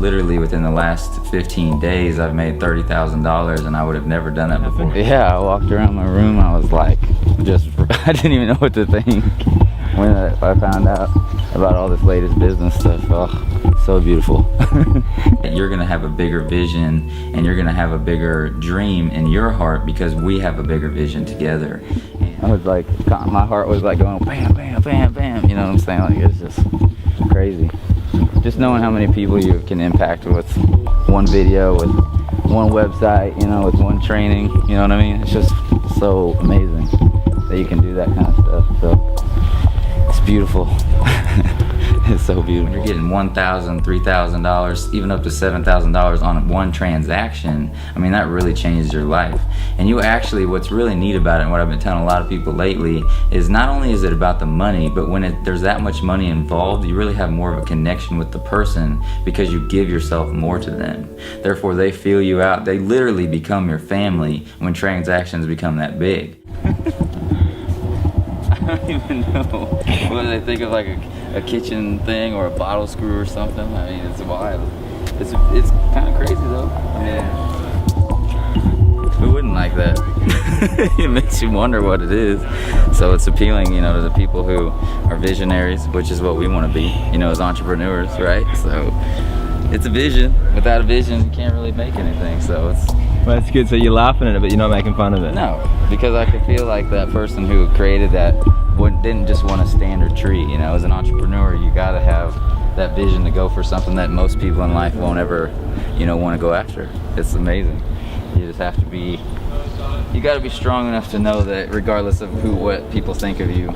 literally within the last 15 days, I've made $30,000, and I would have never done it before. Yeah, I walked around my room, I was like, I didn't even know what to think when I found out about all this latest business stuff. Oh, so beautiful. You're gonna have a bigger vision, and you're gonna have a bigger dream in your heart because we have a bigger vision together. I was like, my heart was like going bam, bam, bam, bam. You know what I'm saying? Like, it's just crazy. Just knowing how many people you can impact with one video, with one website, you know, with one training. You know what I mean? It's just so amazing that you can do that kind of stuff. So it's beautiful. It's so beautiful. When you're getting $1,000, $3,000, even up to $7,000 on one transaction, I mean, that really changes your life. And you actually, what's really neat about it, and what I've been telling a lot of people lately, is not only is it about the money, but when there's that much money involved, you really have more of a connection with the person because you give yourself more to them. Therefore, they feel you out. They literally become your family when transactions become that big. I don't even know. What do they think of, like a kitchen thing or a bottle screw or something? I mean, it's wild. It's kind of crazy though. Yeah. Who wouldn't like that? It makes you wonder what it is. So it's appealing, you know, to the people who are visionaries, which is what we want to be, you know, as entrepreneurs, right? So it's a vision. Without a vision, you can't really make anything. So it's. Well, that's good. So you're laughing at it, but you're not making fun of it. No, because I could feel like that person who created that didn't just want a standard tree. You know, as an entrepreneur, you got to have that vision to go for something that most people in life won't ever, you know, want to go after. It's amazing. You just have to be. You got to be strong enough to know that regardless of what people think of you,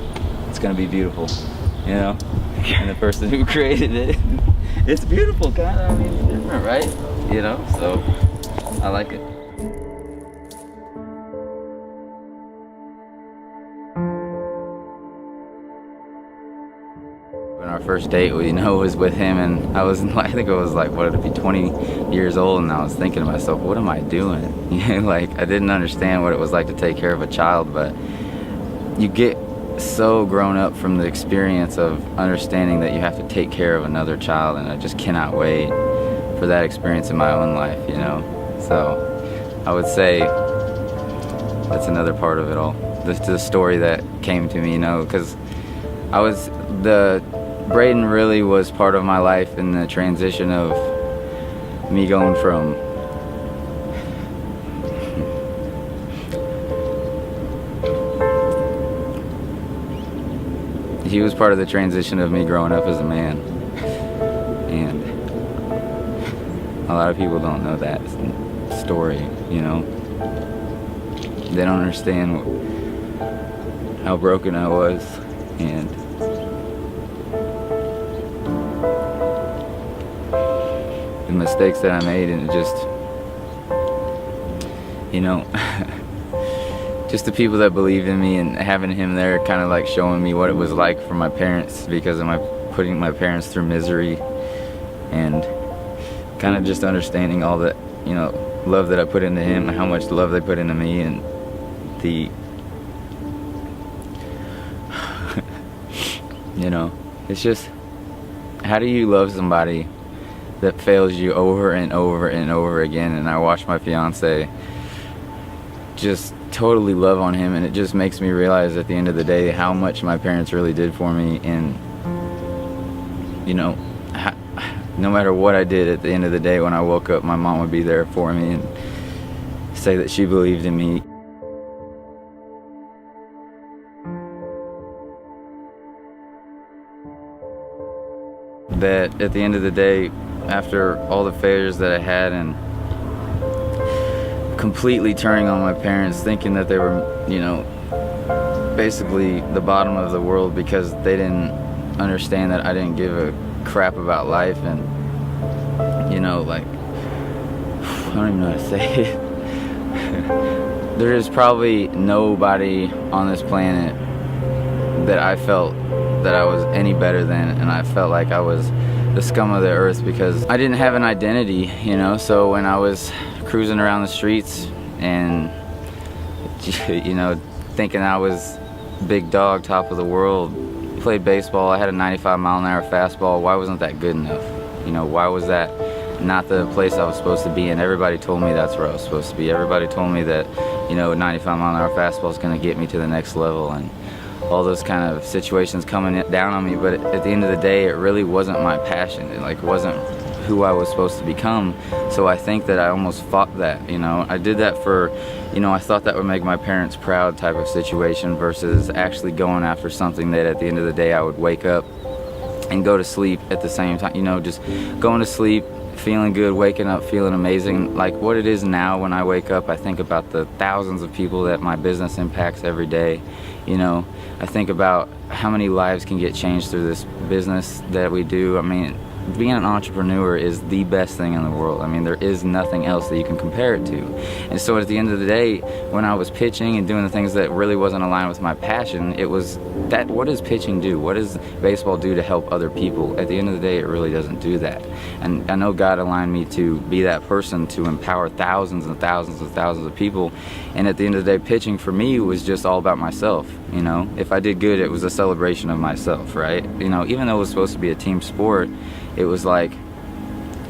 it's gonna be beautiful. You know, and the person who created it, it's beautiful, kind of. I mean, it's different, right? You know, so I like it. Our first date, you know, was with him, and I think I was like, what would it be, 20 years old, and I was thinking to myself, what am I doing? You know, like, I didn't understand what it was like to take care of a child, but you get so grown up from the experience of understanding that you have to take care of another child, and I just cannot wait for that experience in my own life, you know. So I would say that's another part of it all. The story that came to me, you know, because Braden really was part of my life in the transition of me going from he was part of the transition of me growing up as a man, and a lot of people don't know that story, you know. They don't understand how broken I was, and the mistakes that I made, and it just, you know, just the people that believed in me, and having him there kind of like showing me what it was like for my parents, because of putting my parents through misery, and kind of just understanding all that, you know, love that I put into him, and how much love they put into me, and you know, it's just, how do you love somebody that fails you over and over and over again? And I watch my fiance just totally love on him, and it just makes me realize at the end of the day how much my parents really did for me. And you know, no matter what I did, at the end of the day when I woke up, my mom would be there for me and say that she believed in me. That at the end of the day, after all the failures that I had, and completely turning on my parents, thinking that they were, you know, basically the bottom of the world because they didn't understand that I didn't give a crap about life, and, you know, like, I don't even know how to say it. There is probably nobody on this planet that I felt that I was any better than, and I felt like I was the scum of the earth because I didn't have an identity, you know. So when I was cruising around the streets and, you know, thinking I was big dog, top of the world, played baseball, I had a 95-mile-an-hour fastball, why wasn't that good enough? You know, why was that not the place I was supposed to be in. Everybody told me that's where I was supposed to be. Everybody told me that, you know, 95-mile-an-hour fastball is going to get me to the next level, and all those kind of situations coming down on me. But at the end of the day, it really wasn't my passion. It like wasn't who I was supposed to become. So I think that I almost fought that, you know. I did that for, you know, I thought that would make my parents proud type of situation, versus actually going after something that at the end of the day I would wake up and go to sleep at the same time, you know, just going to sleep feeling good, waking up feeling amazing. Like what it is now, when I wake up, I think about the thousands of people that my business impacts every day. You know, I think about how many lives can get changed through this business that we do. I mean, being an entrepreneur is the best thing in the world. I mean, there is nothing else that you can compare it to. And so at the end of the day, when I was pitching and doing the things that really wasn't aligned with my passion, it was that, what does pitching do? What does baseball do to help other people? At the end of the day, it really doesn't do that. And I know God aligned me to be that person to empower thousands and thousands and thousands of people. And at the end of the day, pitching for me was just all about myself. You know, if I did good, it was a celebration of myself, right? You know, even though it was supposed to be a team sport, it was like,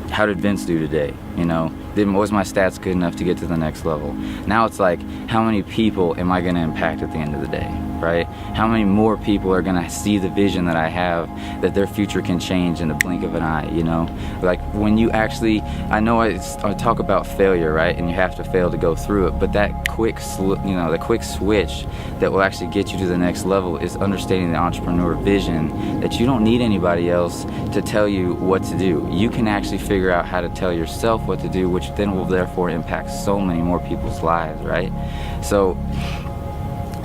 how did Vince do today? You know, was my stats good enough to get to the next level? Now it's like, how many people am I going to impact at the end of the day, right? How many more people are going to see the vision that I have, that their future can change in the blink of an eye, you know? Like when you actually, I know I talk about failure, right? And you have to fail to go through it, but that quick, you know, the quick switch that will actually get you to the next level is understanding the entrepreneur vision, that you don't need anybody else to tell you what to do. You can actually figure out how to tell yourself what to do, which then will therefore impact so many more people's lives, right? So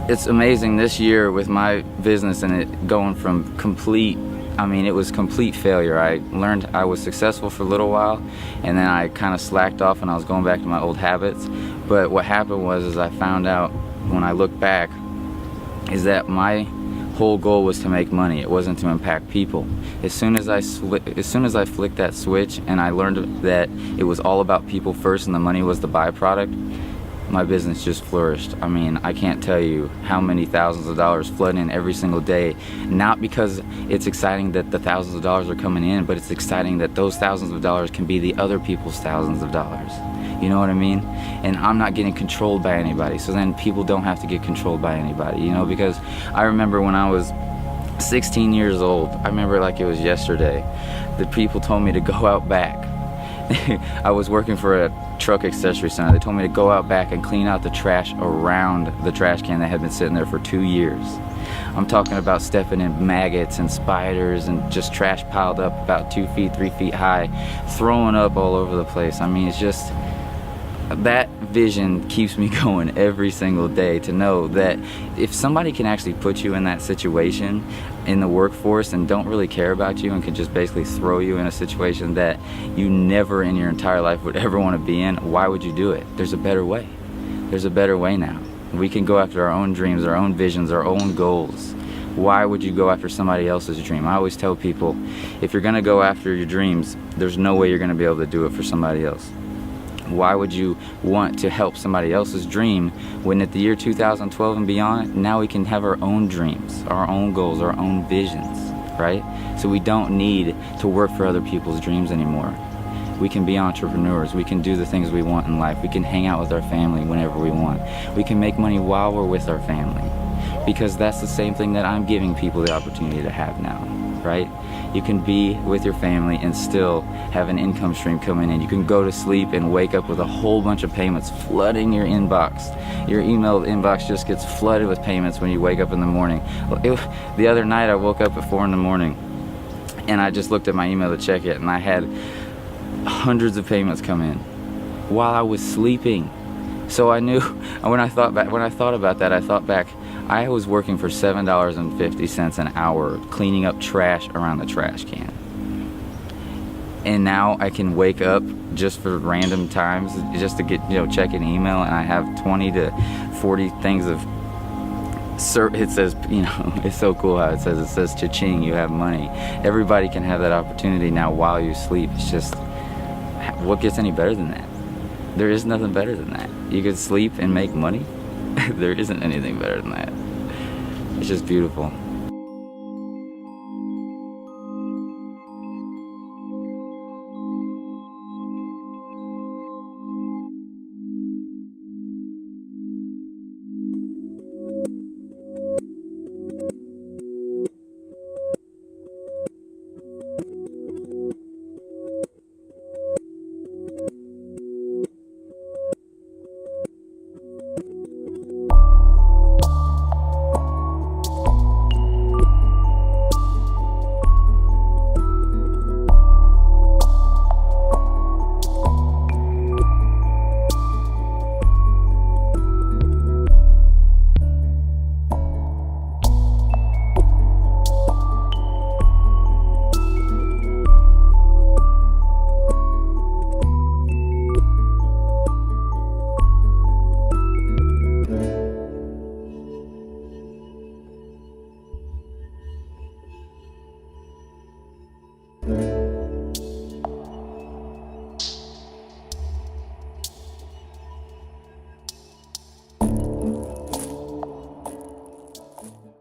it's amazing this year with my business and it going from complete, I mean, it was complete failure. I learned I was successful for a little while, and then I kind of slacked off and I was going back to my old habits. But what happened was I found out when I look back is that my whole goal was to make money. It wasn't to impact people. As soon as I flicked that switch and I learned that it was all about people first and the money was the byproduct, my business just flourished. I mean, I can't tell you how many thousands of dollars flood in every single day. Not because it's exciting that the thousands of dollars are coming in, but it's exciting that those thousands of dollars can be the other people's thousands of dollars. You know what I mean? And I'm not getting controlled by anybody, so then people don't have to get controlled by anybody, you know? Because I remember when I was 16 years old, I remember it like it was yesterday, the people told me to go out back. I was working for a truck accessory center. They told me to go out back and clean out the trash around the trash can that had been sitting there for 2 years. I'm talking about stepping in maggots and spiders and just trash piled up about 2 feet, 3 feet high, throwing up all over the place. I mean, it's just, that vision keeps me going every single day, to know that if somebody can actually put you in that situation in the workforce and don't really care about you and can just basically throw you in a situation that you never in your entire life would ever want to be in, why would you do it? There's a better way. There's a better way now. We can go after our own dreams, our own visions, our own goals. Why would you go after somebody else's dream? I always tell people, if you're going to go after your dreams, there's no way you're going to be able to do it for somebody else. Why would you want to help somebody else's dream when at the year 2012 and beyond, now we can have our own dreams, our own goals, our own visions, right? So we don't need to work for other people's dreams anymore. We can be entrepreneurs. We can do the things we want in life. We can hang out with our family whenever we want. We can make money while we're with our family, because that's the same thing that I'm giving people the opportunity to have now, right? You can be with your family and still have an income stream coming in. You can go to sleep and wake up with a whole bunch of payments flooding your inbox. Your email inbox just gets flooded with payments when you wake up in the morning. The other night I woke up at 4 in the morning and I just looked at my email to check it, and I had hundreds of payments come in while I was sleeping. So I knew, when I thought about that, I thought back, I was working for $7.50 an hour cleaning up trash around the trash can. And now I can wake up just for random times, just to get, you know, check an email, and I have 20 to 40 things of, it says, you know, it's so cool how it says cha-ching, you have money. Everybody can have that opportunity now while you sleep. It's just, what gets any better than that? There is nothing better than that. You could sleep and make money. There isn't anything better than that. It's just beautiful.